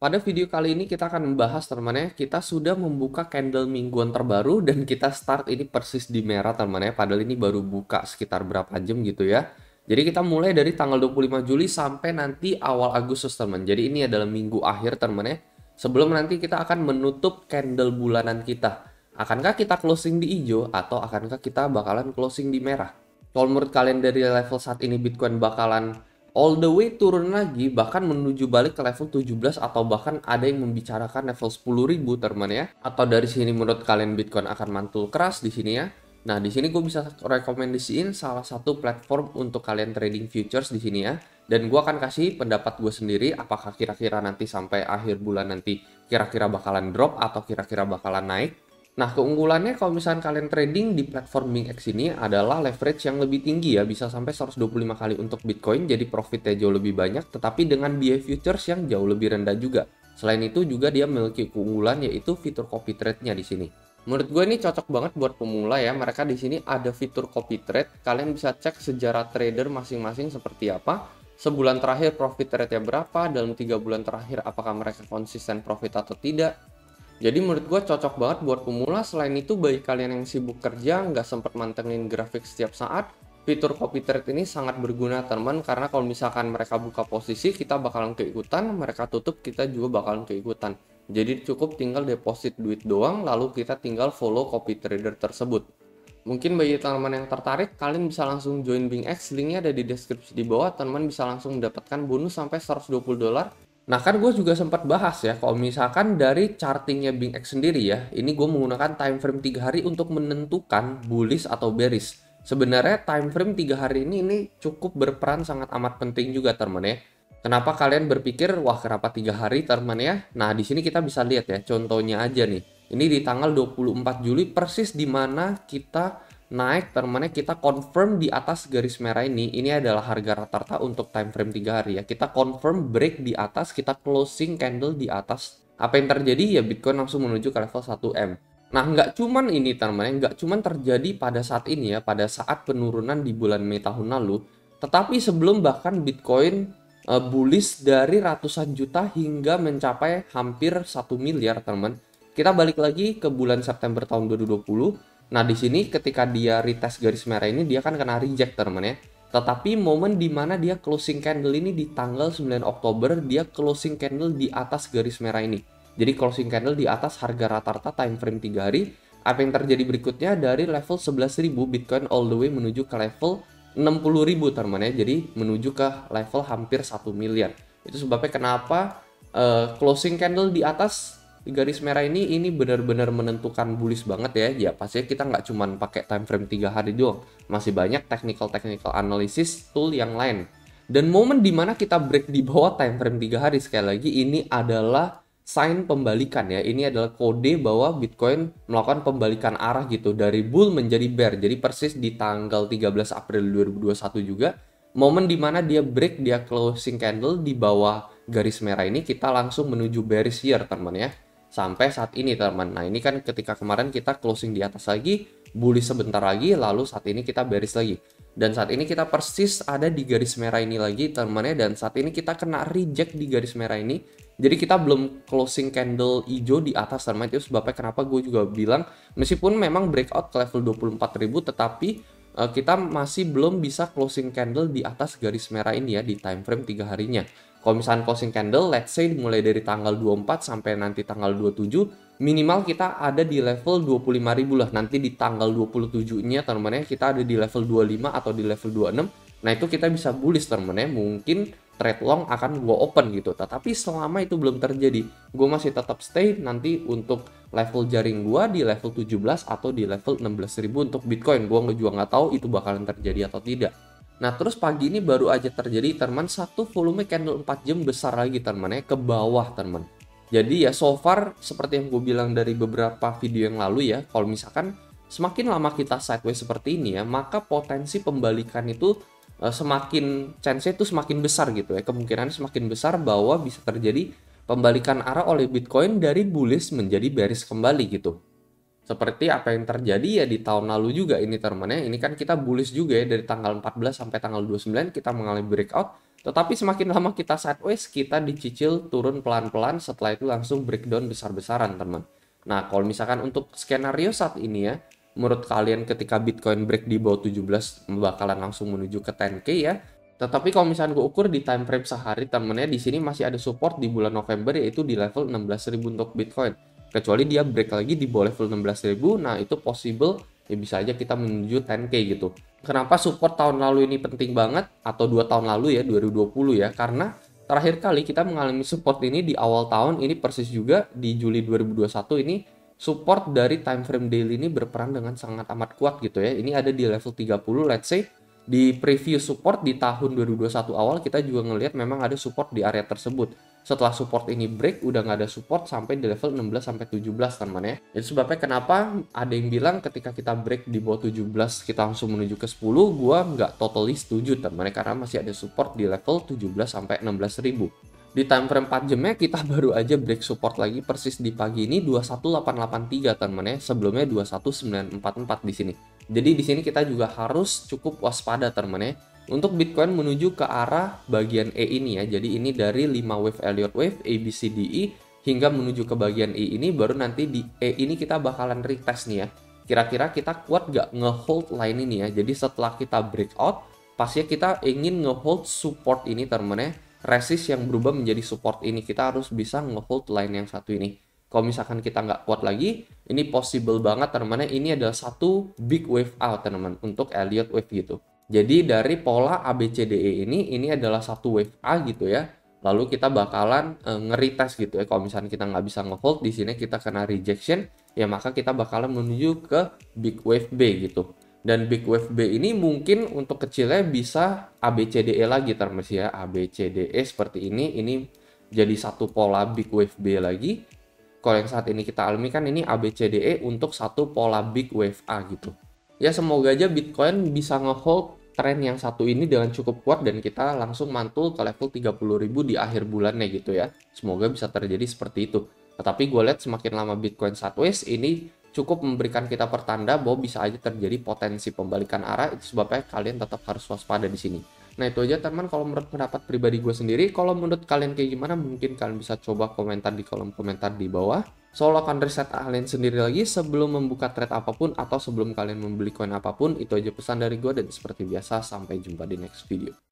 Pada video kali ini kita akan membahas teman-teman ya, kita sudah membuka candle mingguan terbaru dan kita start ini persis di merah teman-teman ya, padahal ini baru buka sekitar berapa jam gitu ya. Jadi kita mulai dari tanggal 25 Juli sampai nanti awal Agustus teman. Jadi ini adalah minggu akhir teman-teman ya. Sebelum nanti kita akan menutup candle bulanan kita. Akankah kita closing di hijau atau akankah kita bakalan closing di merah? Kalau menurut kalian dari level saat ini Bitcoin bakalan all the way turun lagi bahkan menuju balik ke level 17 atau bahkan ada yang membicarakan level 10.000 teman ya, atau dari sini menurut kalian Bitcoin akan mantul keras di sini ya. Nah, di sini gue bisa rekomendasiin salah satu platform untuk kalian trading futures di sini ya. Dan gue akan kasih pendapat gue sendiri apakah kira-kira nanti sampai akhir bulan nanti kira-kira bakalan drop atau kira-kira bakalan naik. Nah, keunggulannya kalau misalnya kalian trading di platform BingX ini adalah leverage yang lebih tinggi ya, bisa sampai 125 kali untuk Bitcoin, jadi profitnya jauh lebih banyak, tetapi dengan biaya futures yang jauh lebih rendah juga. Selain itu juga dia memiliki keunggulan yaitu fitur copy trade-nya di sini. Menurut gue ini cocok banget buat pemula ya, mereka di sini ada fitur copy trade, kalian bisa cek sejarah trader masing-masing seperti apa, sebulan terakhir profit rate-nya berapa, dalam 3 bulan terakhir apakah mereka konsisten profit atau tidak. Jadi menurut gue cocok banget buat pemula. Selain itu bagi kalian yang sibuk kerja, nggak sempat mantengin grafik setiap saat, fitur copy trade ini sangat berguna teman, karena kalau misalkan mereka buka posisi, kita bakalan keikutan, mereka tutup, kita juga bakalan keikutan. Jadi cukup tinggal deposit duit doang, lalu kita tinggal follow copy trader tersebut. Mungkin bagi teman-teman yang tertarik, kalian bisa langsung join BingX, linknya ada di deskripsi di bawah, teman-teman bisa langsung mendapatkan bonus sampai $120. Nah, kan gue juga sempat bahas ya, kalau misalkan dari chartingnya BingX sendiri ya, ini gue menggunakan time frame 3 hari untuk menentukan bullish atau bearish. Sebenarnya time frame 3 hari ini cukup berperan sangat amat penting juga teman ya. Kenapa kalian berpikir, wah kenapa 3 hari teman ya? Nah, di sini kita bisa lihat ya, contohnya aja nih. Ini di tanggal 24 Juli persis di mana kita naik teman-teman, kita confirm di atas garis merah ini adalah harga rata-rata untuk time frame 3 hari ya. Kita confirm break di atas, kita closing candle di atas. Apa yang terjadi ya, Bitcoin langsung menuju ke level 1M. Nah, nggak cuman ini teman-teman, nggak cuman terjadi pada saat ini ya, pada saat penurunan di bulan Mei tahun lalu, tetapi sebelum bahkan Bitcoin bullish dari ratusan juta hingga mencapai hampir 1 miliar teman. Kita balik lagi ke bulan September tahun 2020. Nah, di sini ketika dia retest garis merah ini, dia kan kena reject teman ya. Tetapi momen dimana dia closing candle ini di tanggal 9 Oktober, dia closing candle di atas garis merah ini. Jadi closing candle di atas harga rata-rata time frame 3 hari. Apa yang terjadi berikutnya, dari level 11.000 Bitcoin all the way menuju ke level 60.000 teman ya. Jadi menuju ke level hampir 1 miliar. Itu sebabnya kenapa closing candle di atas di garis merah ini benar-benar menentukan bullish banget ya. Ya pastinya kita nggak cuman pakai time frame 3 hari doang, masih banyak technical analysis tool yang lain. Dan momen dimana kita break di bawah time frame 3 hari, sekali lagi ini adalah sign pembalikan ya. Ini adalah kode bahwa Bitcoin melakukan pembalikan arah gitu, dari bull menjadi bear. Jadi persis di tanggal 13 April 2021 juga, momen dimana dia break, dia closing candle di bawah garis merah ini, kita langsung menuju bearish year teman ya, sampai saat ini teman. Nah, ini kan ketika kemarin kita closing di atas lagi, bullish sebentar lagi, lalu saat ini kita bearish lagi. Dan saat ini kita persis ada di garis merah ini lagi teman-teman ya, dan saat ini kita kena reject di garis merah ini. Jadi kita belum closing candle hijau di atas teman-teman. Itu sebabnya kenapa gue juga bilang, meskipun memang breakout ke level 24.000, tetapi kita masih belum bisa closing candle di atas garis merah ini ya, di time frame 3 harinya. Kalau misalnya closing candle, let's say mulai dari tanggal 24 sampai nanti tanggal 27, minimal kita ada di level 25.000 lah. Nanti di tanggal 27-nya teman-teman, kita ada di level 25 atau di level 26. Nah, itu kita bisa bullish teman-teman. Mungkin trade long akan gua open gitu. Tetapi selama itu belum terjadi, gue masih tetap stay nanti untuk level jaring gua di level 17 atau di level 16.000 untuk Bitcoin. Gua juga nggak tahu itu bakalan terjadi atau tidak. Nah, terus pagi ini baru aja terjadi teman, satu volume candle 4 jam besar lagi teman ya, ke bawah teman. Jadi ya so far seperti yang gue bilang dari beberapa video yang lalu ya, kalau misalkan semakin lama kita sideways seperti ini ya, maka potensi pembalikan itu semakin chance itu semakin besar gitu ya. Kemungkinannya semakin besar bahwa bisa terjadi pembalikan arah oleh Bitcoin dari bullish menjadi bearish kembali gitu. Seperti apa yang terjadi ya di tahun lalu juga ini teman-teman ya. Ini kan kita bullish juga ya, dari tanggal 14 sampai tanggal 29 kita mengalami breakout. Tetapi semakin lama kita sideways, kita dicicil turun pelan-pelan, setelah itu langsung breakdown besar-besaran, teman. Nah, kalau misalkan untuk skenario saat ini ya, menurut kalian ketika Bitcoin break di bawah 17 bakalan langsung menuju ke 10K ya. Tetapi kalau misalkan gue ukur di time frame sehari, temennya di sini masih ada support di bulan November yaitu di level 16.000 untuk Bitcoin. Kecuali dia break lagi di bawah level 16.000, nah itu possible ya bisa aja kita menuju 10K gitu. Kenapa support tahun lalu ini penting banget atau 2 tahun lalu ya 2020 ya? Karena terakhir kali kita mengalami support ini di awal tahun ini persis juga di Juli 2021 ini support dari time frame daily ini berperan dengan sangat amat kuat gitu ya. Ini ada di level 30, let's say di preview support di tahun 2021 awal kita juga ngelihat memang ada support di area tersebut. Setelah support ini break udah nggak ada support sampai di level 16 sampai 17 teman ya. Itu sebabnya kenapa ada yang bilang ketika kita break di bawah 17 kita langsung menuju ke 10, gua nggak totally setuju teman ya, karena masih ada support di level 17 sampai 16 ribu. Di time frame 4 jamnya kita baru aja break support lagi persis di pagi ini 21883 teman ya. Sebelumnya 21944 di sini. Jadi di sini kita juga harus cukup waspada teman ya. Untuk Bitcoin menuju ke arah bagian E ini ya. Jadi ini dari 5 wave Elliott wave A B C D E hingga menuju ke bagian E ini, baru nanti di E ini kita bakalan retest nih ya. Kira-kira kita kuat gak ngehold line ini ya. Jadi setelah kita breakout, pastinya kita ingin ngehold support ini teman ya. Resist yang berubah menjadi support ini, kita harus bisa ngehold line yang satu ini. Kalau misalkan kita nggak kuat lagi, ini possible banget teman-teman. Ini adalah satu big wave out teman-teman untuk Elliott wave gitu. Jadi dari pola ABCDE ini adalah satu wave A gitu ya. Lalu kita bakalan nge-retest gitu ya. Kalau misalkan kita nggak bisa nge-hold di sini, kita kena rejection, ya maka kita bakalan menuju ke big wave B gitu. Dan big wave B ini mungkin untuk kecilnya bisa ABCDE lagi teman-teman ya. ABCDE seperti ini jadi satu pola big wave B lagi. Kalau yang saat ini kita alami kan ini ABCDE untuk satu pola big wave A gitu. Ya semoga aja Bitcoin bisa ngehold tren yang satu ini dengan cukup kuat dan kita langsung mantul ke level 30.000 di akhir bulannya gitu ya. Semoga bisa terjadi seperti itu. Tetapi gue lihat semakin lama Bitcoin sideways ini cukup memberikan kita pertanda bahwa bisa aja terjadi potensi pembalikan arah. Itu sebabnya kalian tetap harus waspada di sini. Nah itu aja teman, kalau menurut pendapat pribadi gue sendiri. Kalau menurut kalian kayak gimana, mungkin kalian bisa coba komentar di kolom komentar di bawah. Soal akan riset kalian sendiri lagi sebelum membuka trade apapun atau sebelum kalian membeli koin apapun. Itu aja pesan dari gue, dan seperti biasa sampai jumpa di next video.